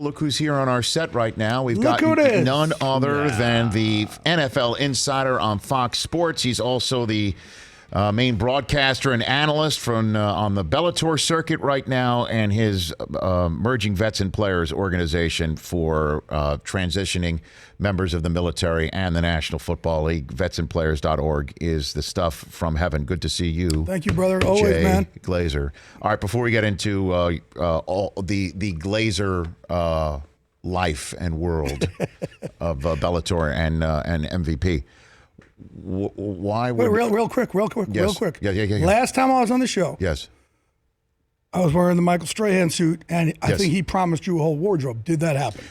Look who's here on our set right now. We've Look got who it is. none other than the NFL insider on Fox Sports. He's also the main broadcaster and analyst from on the Bellator circuit right now, and his Merging Vets and Players organization for transitioning members of the military and the National Football League. Vetsandplayers.org is the stuff from heaven. Good to see you. Thank you, brother. Always, Jay man. Glazer. All right, before we get into all the Glazer life and world of Bellator and MVP. Why would... Wait, real quick. Yeah. Last time I was on the show, Yes. I was wearing the Michael Strahan suit, and I think he promised you a whole wardrobe. Did that happen?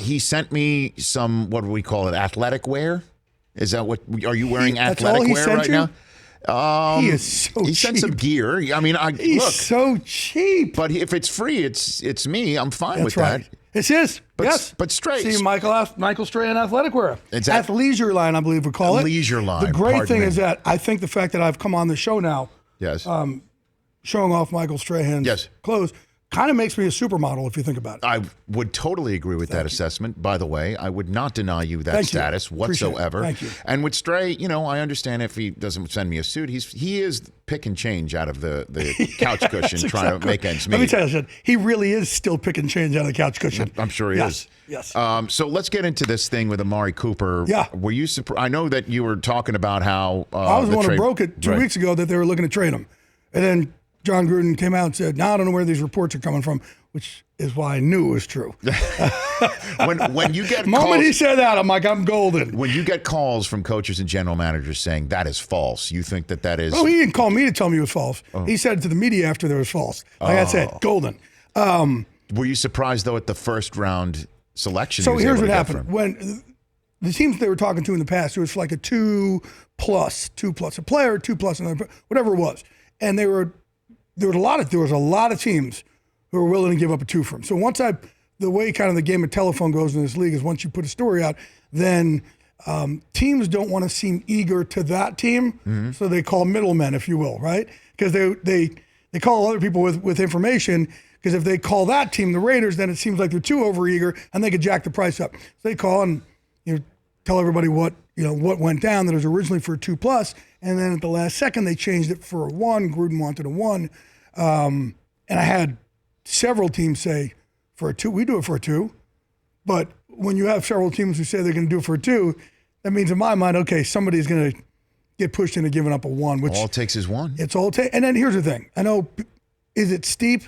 He sent me some, what do we call it, athletic wear? Is that what, are you wearing athletic wear right now? He is so cheap. He sent some gear. I mean, He's look, so cheap. but if it's free, it's me. I'm fine That's with right. that. It's his. But, yes. but straight. See, Michael Strahan athletic wear. Exactly. Athleisure line, I believe we call it. Leisure line. The great Pardon thing me. is that I think the fact that I've come on the show now, Yes. showing off Michael Strahan's clothes, kind of makes me a supermodel if you think about it. I would totally agree with that assessment. By the way, I would not deny you that Thank you. status whatsoever. Thank you. And with Stray, I understand if he doesn't send me a suit, he is pick and change out of the couch cushion trying to make ends meet. Let me tell you something. He really is still picking change out of the couch cushion. I'm sure he is. Yes. So let's get into this thing with Amari Cooper. Yeah. Were you surprised? I know that you were talking about how I was the one who broke it 2 weeks ago that they were looking to trade him. And then John Gruden came out and said, I don't know where these reports are coming from, which is why I knew it was true. when you get The moment calls, he said that, I'm like, I'm golden. when you get calls from coaches and general managers saying that is false, you think that is... Oh, he didn't call me to tell me it was false. He said it to the media after it was false. Like I said, golden. Were you surprised, though, at the first round selection? So he was here's able what to get happened. from? When the teams they were talking to in the past, it was like a 2+, a player, 2+, another, whatever it was. And there was a lot of teams who were willing to give up a 2 for him. So the way kind of the game of telephone goes in this league is once you put a story out, then teams don't want to seem eager to that team, so they call middlemen, if you will, right? Because they call other people with information, because if they call that team, the Raiders, then it seems like they're too overeager and they could jack the price up. So they call and tell everybody what went down, that it was originally for a 2+, and then at the last second they changed it for a 1. Gruden wanted a 1. And I had several teams say, for a 2, we do it for a 2. But when you have several teams who say they're going to do it for a 2, that means in my mind, okay, somebody's going to get pushed into giving up a 1. Which all it takes is 1. It's all it takes. And then here's the thing. I know, is it steep?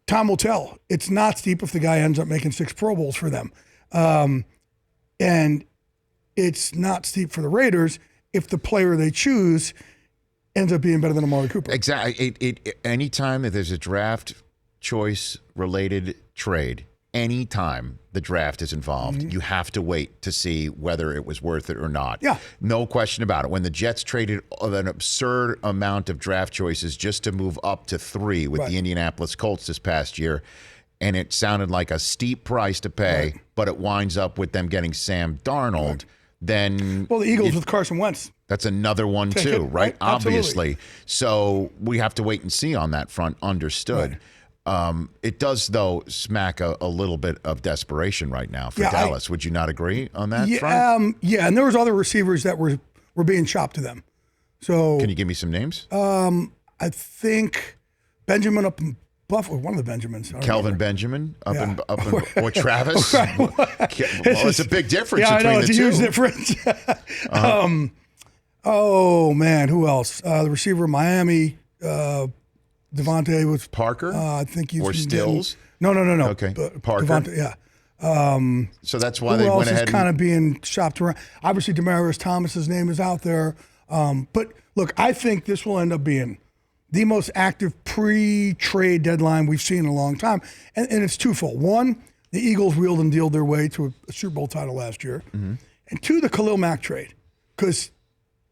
Time will tell. It's not steep if the guy ends up making 6 Pro Bowls for them. And it's not steep for the Raiders if the player they choose ends up being better than Amari Cooper. Exactly. Anytime that there's a draft choice related trade, anytime the draft is involved, you have to wait to see whether it was worth it or not. Yeah. No question about it. When the Jets traded an absurd amount of draft choices just to move up to 3 with the Indianapolis Colts this past year, and it sounded like a steep price to pay, but it winds up with them getting Sam Darnold, then... Well, the Eagles with Carson Wentz. That's another one Take too, it, right? Absolutely. Obviously. So we have to wait and see on that front. Understood. It does, though, smack a little bit of desperation right now for Dallas. Would you not agree on that front? Yeah, and there was other receivers that were being chopped to them. So Can you give me some names? I think Benjamin up in Buffalo, one of the Benjamins. Kelvin Benjamin up in or Travis. Well, it's a big difference I between know, it's the a two. huge difference. Oh man, who else? The receiver in Miami, Devontae was Parker. I think he's or Stills. No. Okay, Parker. Devontae, yeah. So that's why Who they else went ahead. is kind of being shopped around? Obviously, Demaryius Thomas's name is out there. But look, I think this will end up being the most active pre-trade deadline we've seen in a long time. And it's twofold. One, the Eagles wheeled and dealed their way to a Super Bowl title last year. And 2, the Khalil Mack trade. Because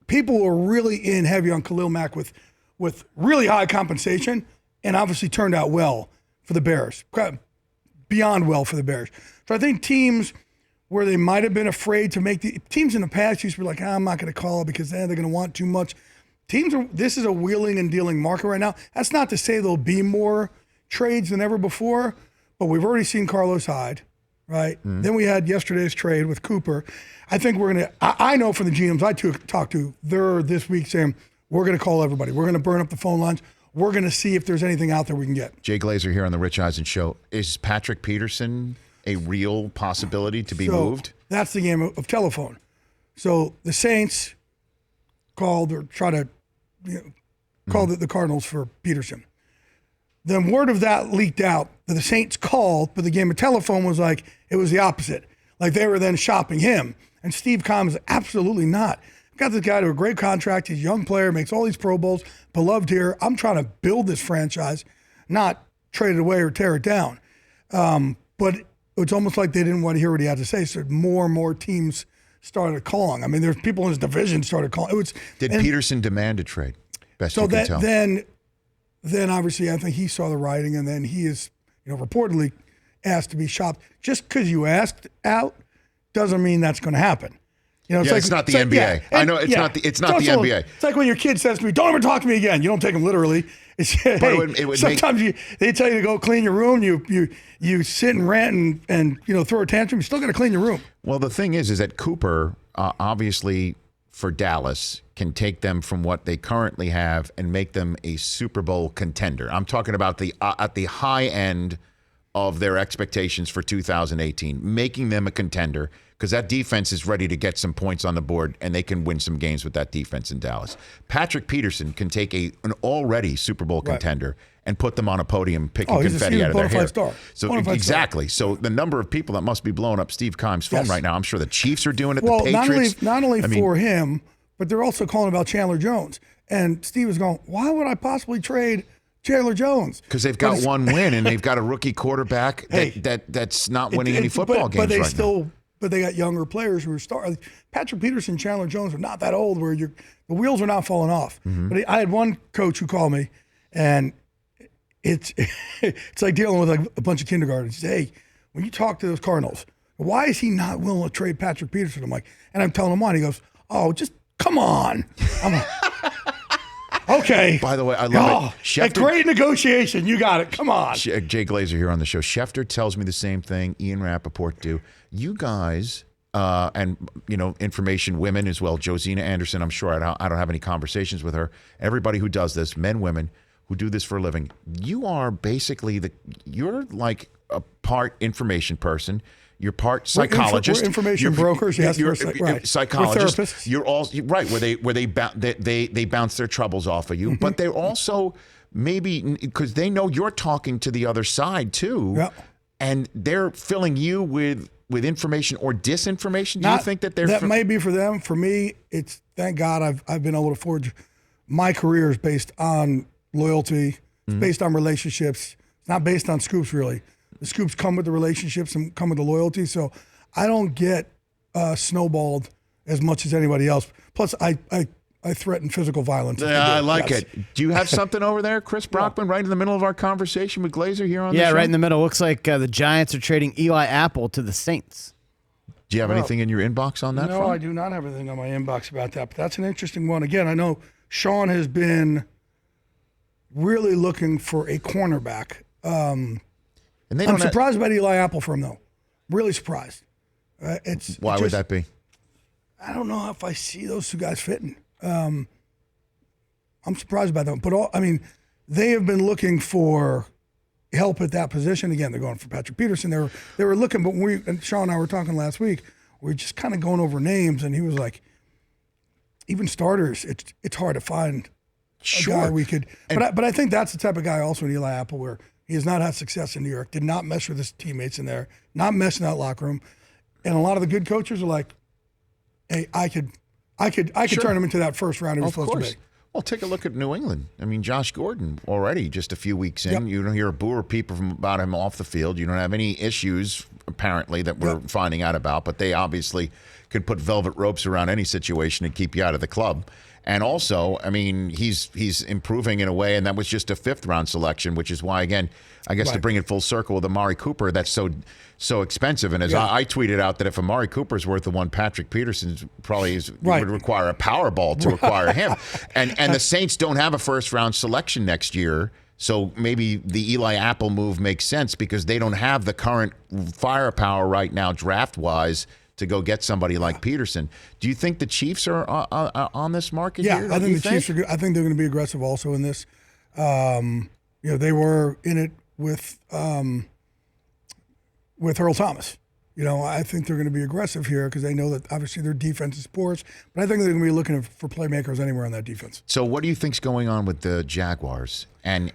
people were really in heavy on Khalil Mack with really high compensation, and obviously turned out well for the Bears. Beyond well for the Bears. So I think teams where they might have been afraid to make the teams in the past used to be like, I'm not going to call it because they're going to want too much. This is a wheeling and dealing market right now. That's not to say there'll be more trades than ever before, but we've already seen Carlos Hyde, right? Then we had yesterday's trade with Cooper. I think we're going to, I know from the GMs I talked to, they're this week saying, we're going to call everybody. We're going to burn up the phone lines. We're going to see if there's anything out there we can get. Jay Glazer here on the Rich Eisen Show. Is Patrick Peterson a real possibility to be moved? That's the game of telephone. So the Saints called or try to call the Cardinals for Peterson. Then word of that leaked out that the Saints called, but the game of telephone was like, it was the opposite. Like they were then shopping him. And Steve Keim is absolutely not. I've got this guy to a great contract. He's a young player, makes all these Pro Bowls, beloved here. I'm trying to build this franchise, not trade it away or tear it down. But it's almost like they didn't want to hear what he had to say. So more and more teams started calling. I mean, there's people in his division started calling. Did Peterson demand a trade? Best so you can tell. Then obviously I think he saw the writing, and then he is, reportedly asked to be shopped. Just because you asked out doesn't mean that's going to happen. It's not the NBA. I know it's not the NBA. It's like when your kid says to me, "Don't ever talk to me again." You don't take them literally. Sometimes they tell you to go clean your room. You sit and rant and throw a tantrum. You still got to clean your room. Well, the thing is that Cooper obviously for Dallas can take them from what they currently have and make them a Super Bowl contender. I'm talking about at the high end of their expectations for 2018, making them a contender, because that defense is ready to get some points on the board and they can win some games with that defense in Dallas. Patrick Peterson can take an already Super Bowl contender and put them on a podium picking confetti out of their hair. So exactly. So the number of people that must be blowing up Steve Keim's phone right now, I'm sure the Chiefs are doing it, the Patriots. Not only for him, but they're also calling about Chandler Jones. And Steve is going, why would I possibly trade Chandler Jones? Because they've got one win and they've got a rookie quarterback that's not winning any football games right now. But they got younger players who are starting. Patrick Peterson, Chandler Jones are not that old where the wheels are not falling off. But I had one coach who called me, and it's like dealing with like a bunch of kindergartners. He said, hey, when you talk to those Cardinals, why is he not willing to trade Patrick Peterson? I'm like, and I'm telling him why. And he goes, oh, just come on. I'm like, okay. By the way, I love it. A great negotiation. You got it. Come on. Jay Glazer here on the show. Schefter tells me the same thing. Ian Rappaport do. You guys, and information women as well. Josina Anderson, I'm sure I don't have any conversations with her. Everybody who does this, men, women, who do this for a living. You are basically you're like a part information person. You're part psychologist. We're information brokers. Yes, you're right. Psychologists. We're therapists. You're all right. Where they bounce their troubles off of you, but they're also maybe because they know you're talking to the other side too, and they're filling you with information or disinformation. Do you think that they're may be for them? For me, it's thank God I've been able to forge my career is based on loyalty. It's based on relationships. It's not based on scoops really. The scoops come with the relationships and come with the loyalty. So I don't get snowballed as much as anybody else. Plus, I threaten physical violence. Yeah, I like it. Do you have something over there, Chris Brockman, right in the middle of our conversation with Glazer here on the show? Yeah, right in the middle. Looks like the Giants are trading Eli Apple to the Saints. Do you have anything in your inbox on that? No, I do not have anything on my inbox about that. But that's an interesting one. Again, I know Sean has been really looking for a cornerback. I'm surprised about Eli Apple for him, though. Really surprised. Why would that be? I don't know if I see those two guys fitting. I'm surprised by them. But they have been looking for help at that position. Again, they're going for Patrick Peterson. They were looking, but and Sean and I were talking last week. We were just kind of going over names, and he was like, even starters, it's hard to find a guy we could. But I think that's the type of guy also in Eli Apple where he has not had success in New York, did not mesh with his teammates in there, not mesh in that locker room. And a lot of the good coaches are like, hey, I could turn him into that first round he was supposed to be. Well, take a look at New England. I mean, Josh Gordon already just a few weeks in. You don't hear a boo or peep about him off the field. You don't have any issues, apparently, that we're finding out about. But they obviously can put velvet ropes around any situation and keep you out of the club. And also, I mean, he's improving in a way, and that was just a fifth-round selection, which is why, again, I guess to bring it full circle with Amari Cooper, that's so expensive. And as I tweeted out that if Amari Cooper's worth the one Patrick Peterson's probably would require a Powerball to acquire him. And the Saints don't have a first-round selection next year. So maybe the Eli Apple move makes sense because they don't have the current firepower right now draft-wise to go get somebody like Peterson. Do you think the Chiefs are on this market here? I think the Chiefs are good. I think they're going to be aggressive also in this. They were in it with Earl Thomas. I think they're going to be aggressive here because they know that obviously their defense is porous, but I think they're going to be looking for playmakers anywhere on that defense. So what do you think's going on with the Jaguars? And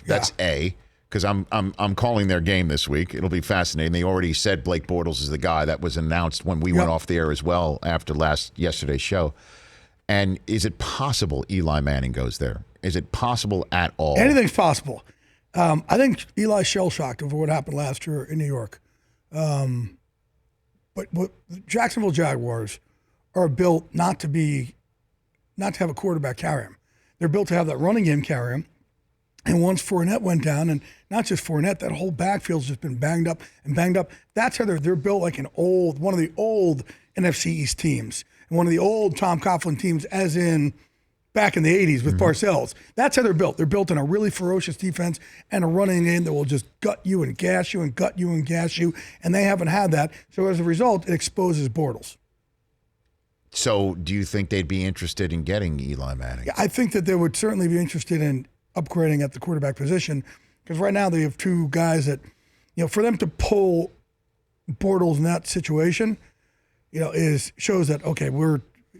that's A, because I'm calling their game this week. It'll be fascinating. They already said Blake Bortles is the guy. That was announced when we went off the air as well after yesterday's show. And is it possible Eli Manning goes there? Is it possible at all? Anything's possible. I think Eli's shell-shocked over what happened last year in New York. But the Jacksonville Jaguars are built not to have a quarterback carry him. They're built to have that running game carry him. And once Fournette went down, and not just Fournette, that whole backfield's just been banged up. That's how they're built like one of the old NFC East teams, and one of the old Tom Coughlin teams, as in back in the 80s with Parcells. That's how they're built. They're built in a really ferocious defense and a running game that will just gut you and gas you and gut you and gas you, and they haven't had that. So as a result, it exposes Bortles. So do you think they'd be interested in getting Eli Manning? Yeah, I think that they would certainly be interested in upgrading at the quarterback position because right now they have two guys that, for them to pull Bortles in that situation, shows that, okay,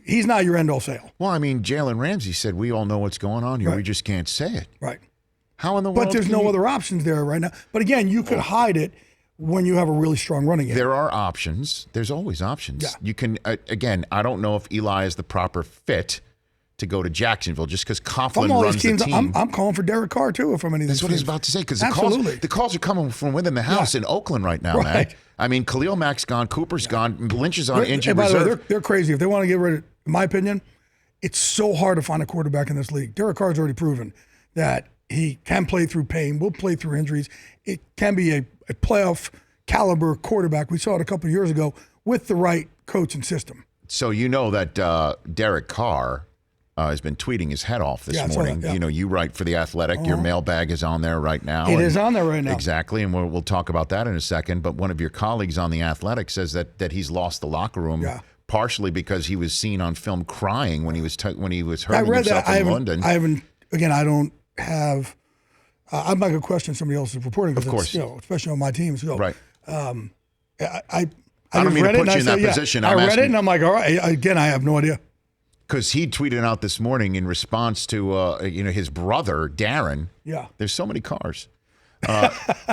he's not your end-all sale. Well, I mean, Jalen Ramsey said, we all know what's going on here. Right. We just can't say it. Right. How in the world? But there's no other options there right now. But again, you could hide it when you have a really strong running game. There are options. There's always options. Yeah. You can, again, I don't know if Eli is the proper fit to go to Jacksonville just because Coughlin runs the team. I'm calling for Derek Carr, too, if I'm anything. That's what I was about to say because the calls are coming from within the house in Oakland right now, man. I mean, Khalil Mack's gone, Cooper's gone, Lynch is on injured reserve. By the way, they're crazy. If they want to get rid of, in my opinion, it's so hard to find a quarterback in this league. Derek Carr's already proven that he can play through pain, will play through injuries. It can be a playoff caliber quarterback. We saw it a couple of years ago with the right coach and system. So you know that Derek Carr has been tweeting his head off this morning. You write for The Athletic. Your mailbag is on there right now. It is on there right now. Exactly, and we'll talk about that in a second. But one of your colleagues on The Athletic says that he's lost the locker room partially because he was seen on film crying when he was hurting himself in London. I don't have. I'm not going to question somebody else's reporting. Of course, especially on my team. So, right. I don't mean to put you in that position. I read it and I'm like, all right. Again, I have no idea. Because he tweeted out this morning in response to his brother Darren. Yeah. There's so many cars.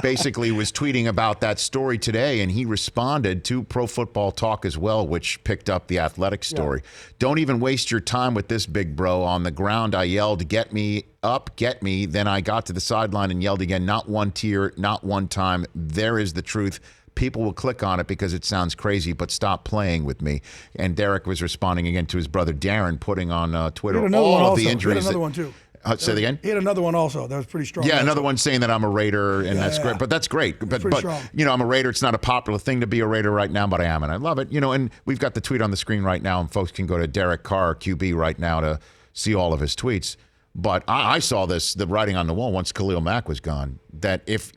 Basically was tweeting about that story today, and he responded to Pro Football Talk as well, which picked up the Athletic story. Don't even waste your time with this, big bro. On the ground, I yelled, "Get me up, get me." Then I got to the sideline and yelled again, not one tear, not one time. There is the truth. People will click on it because it sounds crazy, but stop playing with me. And Derek was responding again to his brother Darren, putting on Twitter all of the injuries. He had another one too. Say it again? He had another one also. That was pretty strong. Yeah, another one saying that I'm a Raider, and that's great. But that's great. But I'm a Raider. It's not a popular thing to be a Raider right now, but I am, and I love it. And we've got the tweet on the screen right now, and folks can go to Derek Carr, QB, right now to see all of his tweets. But I saw the writing on the wall once Khalil Mack was gone, that if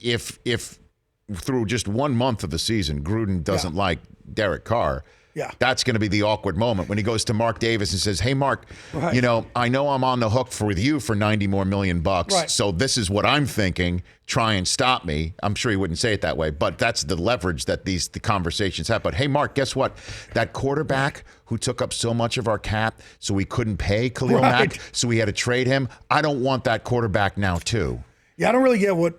through just 1 month of the season, Gruden doesn't like Derek Carr, that's going to be the awkward moment when he goes to Mark Davis and says, "Hey, Mark, I know I'm on the hook with you for $90 more million bucks. Right. So this is what I'm thinking. Try and stop me." I'm sure he wouldn't say it that way, but that's the leverage that the conversations have. But hey, Mark, guess what? That quarterback who took up so much of our cap, so we couldn't pay Khalil Mack, so we had to trade him. I don't want that quarterback now, too. Yeah, I don't really get what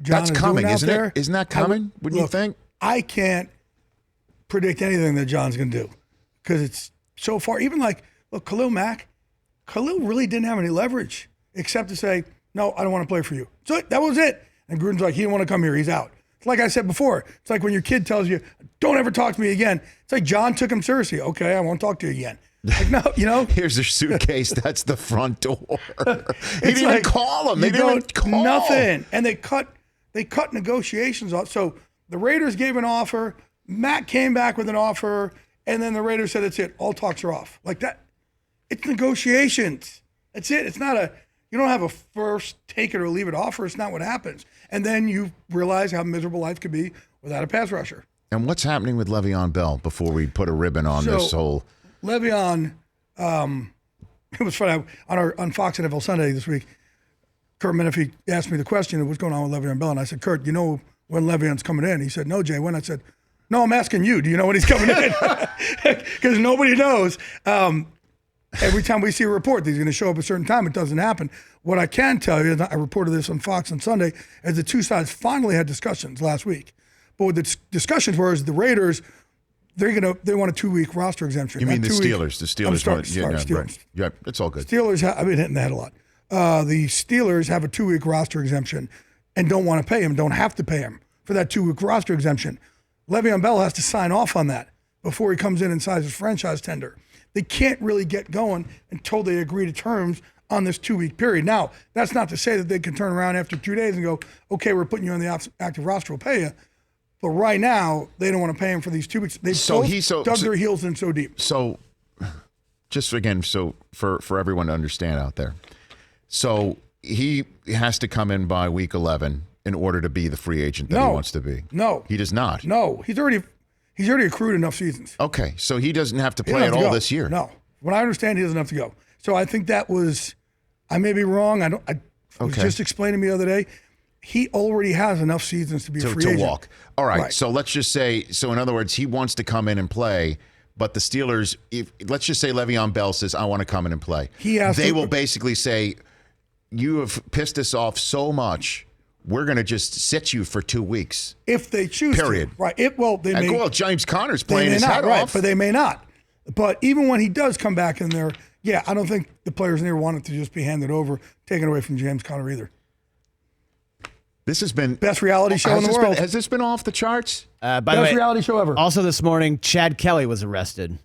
John that's is coming, doing isn't out there. it? Isn't that coming? Wouldn't you think? I can't predict anything that John's going to do because it's so far. Even Khalil Mack, Khalil really didn't have any leverage except to say, "No, I don't want to play for you." So that was it. And Gruden's like, he didn't want to come here. He's out. It's like I said before. It's like when your kid tells you, "Don't ever talk to me again." It's like John took him seriously. Okay, I won't talk to you again. Like, no, Here's their suitcase. That's the front door. He didn't even call him. They didn't even call. Nothing. And they cut negotiations off. So the Raiders gave an offer. Matt came back with an offer, and then the Raiders said, "That's it. All talks are off." Like that. It's negotiations. That's it. It's not You don't have a first take it or leave it offer. It's not what happens. And then you realize how miserable life could be without a pass rusher. And what's happening with Le'Veon Bell before we put a ribbon on this whole? Le'Veon, it was funny on Fox NFL Sunday this week. Kurt Menefee asked me the question, what's going on with Le'Veon Bell? And I said, Kurt, you know when Le'Veon's coming in? He said, no, Jay. When? I said, no, I'm asking you. Do you know when he's coming in? Because nobody knows. Every time we see a report that he's going to show up at a certain time, it doesn't happen. What I can tell you, and I reported this on Fox on Sunday, is the two sides finally had discussions last week. But what the discussions were is the Raiders, they want a 2-week roster exemption. You mean the Steelers? The Steelers. Steelers. Right. Yeah, it's all good. Steelers, I've been hitting the head a lot. The Steelers have a 2-week roster exemption and don't want to pay him, don't have to pay him for that 2-week roster exemption. Le'Veon Bell has to sign off on that before he comes in and signs his franchise tender. They can't really get going until they agree to terms on this 2-week period. Now, that's not to say that they can turn around after 2 days and go, okay, we're putting you on the active roster, we'll pay you. But right now, they don't want to pay him for these 2 weeks. They've dug their heels in so deep. So, just again, for everyone to understand out there, so he has to come in by week 11 in order to be the free agent that he wants to be. No. He does not. No. He's already accrued enough seasons. Okay, so he doesn't have to play at all this year. No. When I understand, he doesn't have to go. So I think that was, I may be wrong. I was just explaining to me the other day, he already has enough seasons to be a free agent. To walk. All right, so let's just say, so in other words, he wants to come in and play, but the Steelers, let's just say Le'Veon Bell says, I want to come in and play. They will basically say, you have pissed us off so much, we're going to just sit you for 2 weeks. If they choose Period. to. Right. They may. Well, James Conner's playing his head off. off. But they may not. But even when he does come back in there, I don't think the players in there want it to just be handed over, taken away from James Conner either. This has been best reality show in the world. Has this been off the charts? By best the way, reality show ever. Also this morning, Chad Kelly was arrested.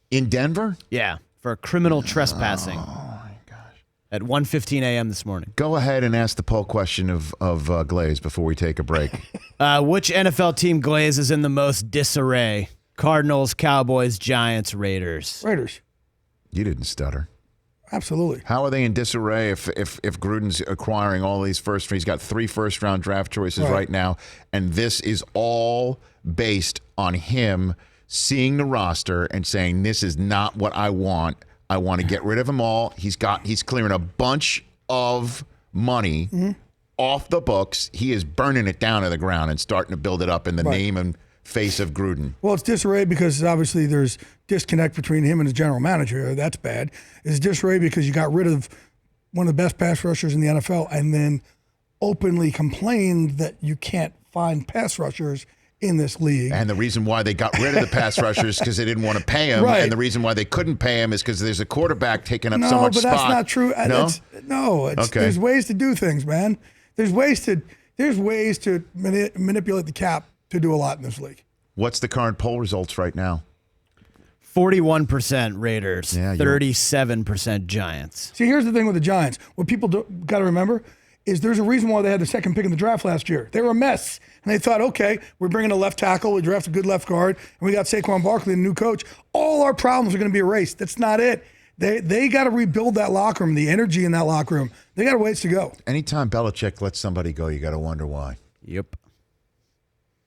In Denver? Yeah, for criminal trespassing. Oh my gosh! At 1:15 a.m. this morning. Go ahead and ask the poll question of Glaze before we take a break. Which NFL team, Glaze, is in the most disarray? Cardinals, Cowboys, Giants, Raiders. Raiders. You didn't stutter. Absolutely. How are they in disarray if Gruden's acquiring all these he's got 3 first-round draft choices right now, and this is all based on him seeing the roster and saying, this is not what I want. I want to get rid of them all. He's clearing a bunch of money off the books. He is burning it down to the ground and starting to build it up in the name and face of Gruden. Well, it's disarray because obviously there's disconnect between him and his general manager. That's bad. It's disarray because you got rid of one of the best pass rushers in the NFL and then openly complained that you can't find pass rushers in this league. And the reason why they got rid of the pass rushers is because they didn't want to pay him. Right. And the reason why they couldn't pay him is because there's a quarterback taking up so much spot. No, but that's not true. No? There's ways to do things, man. There's ways to manipulate the cap to do a lot in this league. What's the current poll results right now? 41% Raiders, 37% Giants. See, here's the thing with the Giants. What people got to remember is there's a reason why they had the second pick in the draft last year. They were a mess. And they thought, okay, we're bringing a left tackle, we draft a good left guard, and we got Saquon Barkley, the new coach. All our problems are going to be erased. That's not it. They got to rebuild that locker room, the energy in that locker room. They got a ways to go. Anytime Belichick lets somebody go, you got to wonder why. Yep.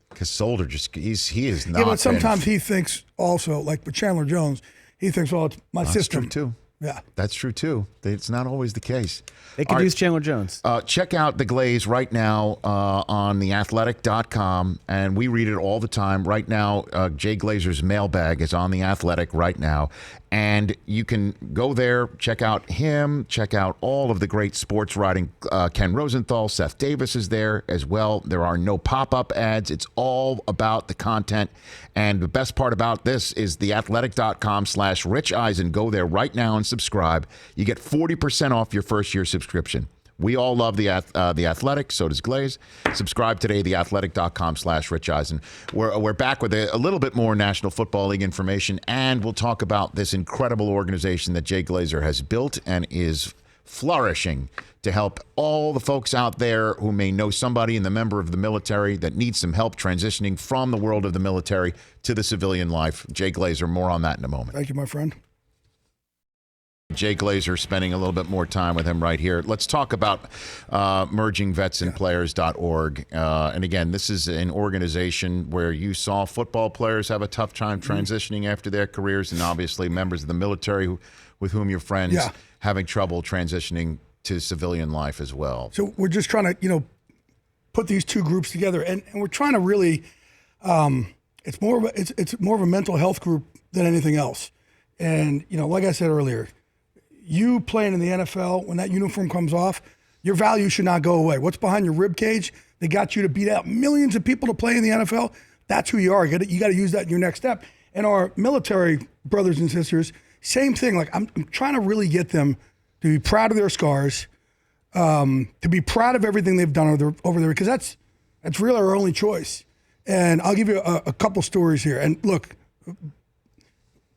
Because Solder he is not. Yeah, but sometimes he thinks also, like with Chandler Jones, he thinks, well, it's my system. That's true, too. Yeah. That's true, too. It's not always the case. They could use Chandler Jones. Check out The Glaze right now on theathletic.com, and we read it all the time. Right now, Jay Glazer's mailbag is on The Athletic right now, and you can go there, check out him, check out all of the great sports writing. Ken Rosenthal, Seth Davis is there as well. There are no pop-up ads. It's all about the content, and the best part about this is theathletic.com/Rich Eisen. Go there right now and subscribe. You get 40% off your first year subscription. We all love the Athletic. So does Glaze. Subscribe today, theathletic.com/Rich Eisen. We're back with a little bit more National Football League information, and we'll talk about this incredible organization that Jay Glazer has built and is flourishing to help all the folks out there who may know somebody in the member of the military that needs some help transitioning from the world of the military to the civilian life. Jay Glazer, more on that in a moment. Thank you, my friend. Jay Glazer, spending a little bit more time with him right here. Let's talk about mergingvetsandplayers.org. And again, this is an organization where you saw football players have a tough time transitioning after their careers, and obviously members of the military with whom you're friends having trouble transitioning to civilian life as well. So we're just trying to, put these two groups together, and we're trying to really, it's more of a mental health group than anything else. And, like I said earlier, you playing in the NFL, when that uniform comes off, your value should not go away. What's behind your rib cage? They got you to beat out millions of people to play in the NFL. That's who you are. You got to use that in your next step. And our military brothers and sisters, same thing. Like I'm trying to really get them to be proud of their scars, to be proud of everything they've done over there, because that's really our only choice. And I'll give you a couple stories here. And look,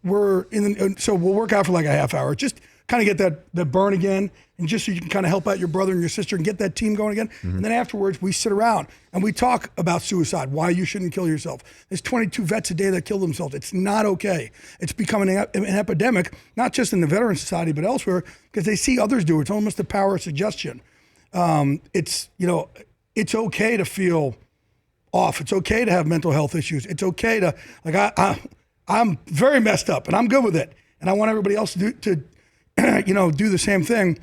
so we'll work out for like a half hour. Just kind of get that burn again, and just so you can kind of help out your brother and your sister and get that team going again. Mm-hmm. And then afterwards, we sit around and we talk about suicide, why you shouldn't kill yourself. There's 22 vets a day that kill themselves. It's not okay. It's becoming an epidemic, not just in the Veteran Society, but elsewhere, because they see others do it. It's almost the power of suggestion. It's okay to feel off. It's okay to have mental health issues. It's okay to, I'm very messed up, and I'm good with it. And I want everybody else to do the same thing.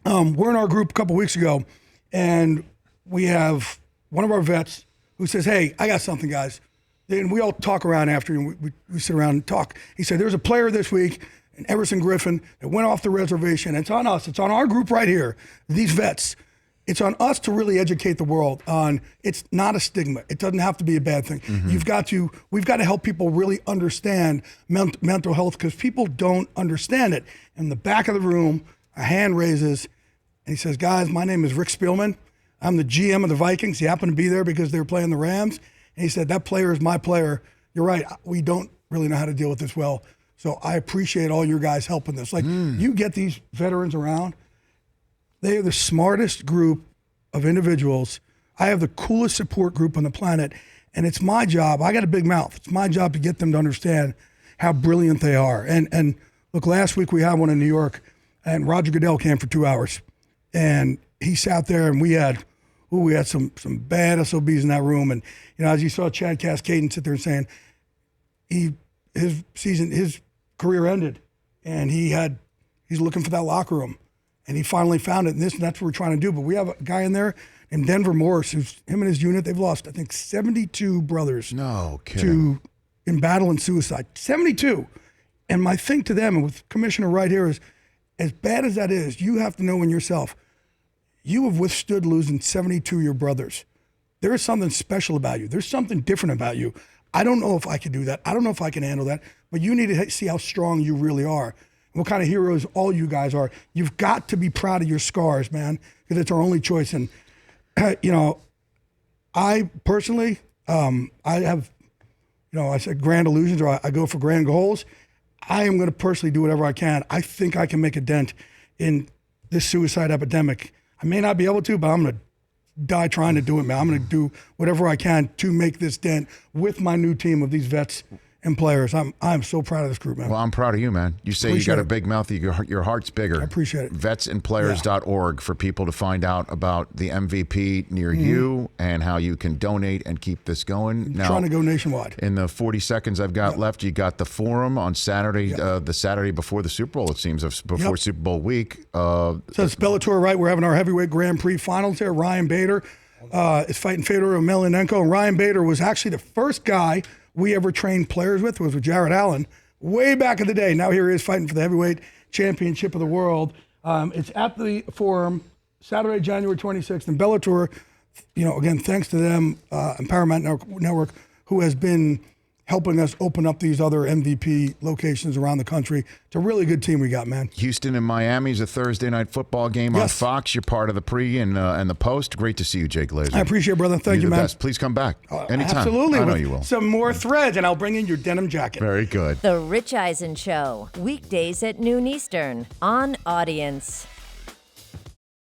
We're in our group a couple weeks ago, and we have one of our vets who says, "Hey, I got something, guys." And we all talk around after, and we sit around and talk. He said, "There's a player this week, an Everson Griffin, that went off the reservation. It's on us. It's on our group right here, these vets. It's on us to really educate the world on it's not a stigma. It doesn't have to be a bad thing. Mm-hmm. We've got to help people really understand mental health, because people don't understand it." In the back of the room, a hand raises, and he says, "Guys, my name is Rick Spielman. I'm the GM of the Vikings." He happened to be there because they were playing the Rams. And he said, "That player is my player. You're right. We don't really know how to deal with this well. So I appreciate all your guys helping this." You get these veterans around, they are the smartest group of individuals. I have the coolest support group on the planet, and it's my job. I got a big mouth. It's my job to get them to understand how brilliant they are. And look, last week we had one in New York, and Roger Goodell came for 2 hours, and he sat there, and we had some bad SOBs in that room. And as you saw Chad Cascaden sit there and saying his career ended, and he's looking for that locker room. And he finally found it, and that's what we're trying to do. But we have a guy in there named Denver Morris, who's him and his unit. They've lost, I think, 72 brothers. No kidding. In battle and suicide. 72. And my thing to them, and with Commissioner right here, is as bad as that is, you have to know in yourself, you have withstood losing 72 of your brothers. There is something special about you. There's something different about you. I don't know if I can do that. I don't know if I can handle that. But you need to see how strong you really are. What kind of heroes all you guys are. You've got to be proud of your scars, man, because it's our only choice. And, I personally, I have, I said grand illusions, or I go for grand goals. I am going to personally do whatever I can. I think I can make a dent in this suicide epidemic. I may not be able to, but I'm going to die trying to do it, man. I'm going to do whatever I can to make this dent with my new team of these vets and players. I'm so proud of this group, man. Well, I'm proud of you, man. You say you got a big mouth. Your heart's bigger. I appreciate it. Vetsandplayers.org for people to find out about the MVP near you and how you can donate and keep this going. Now, trying to go nationwide. In the 40 seconds I've got left, you got the forum on Saturday, the Saturday before the Super Bowl, it seems, before Super Bowl week. So it's Bellator, right? We're having our heavyweight Grand Prix finals there. Ryan Bader is fighting Fedor Emelianenko. And Ryan Bader was actually the first guy we ever trained players with Jared Allen way back in the day. Now here he is fighting for the heavyweight championship of the world. It's at the Forum, Saturday, January 26th. And Bellator, again, thanks to them and Paramount Network, who has been helping us open up these other MVP locations around the country. It's a really good team we got, man. Houston and Miami's a Thursday night football game on Fox. You're part of the pre and the post. Great to see you, Jake Glazer. I appreciate it, brother. Thank you, man. Best. Please come back anytime. Absolutely. I know you will. Some more threads, and I'll bring in your denim jacket. Very good. The Rich Eisen Show, weekdays at noon Eastern on Audience.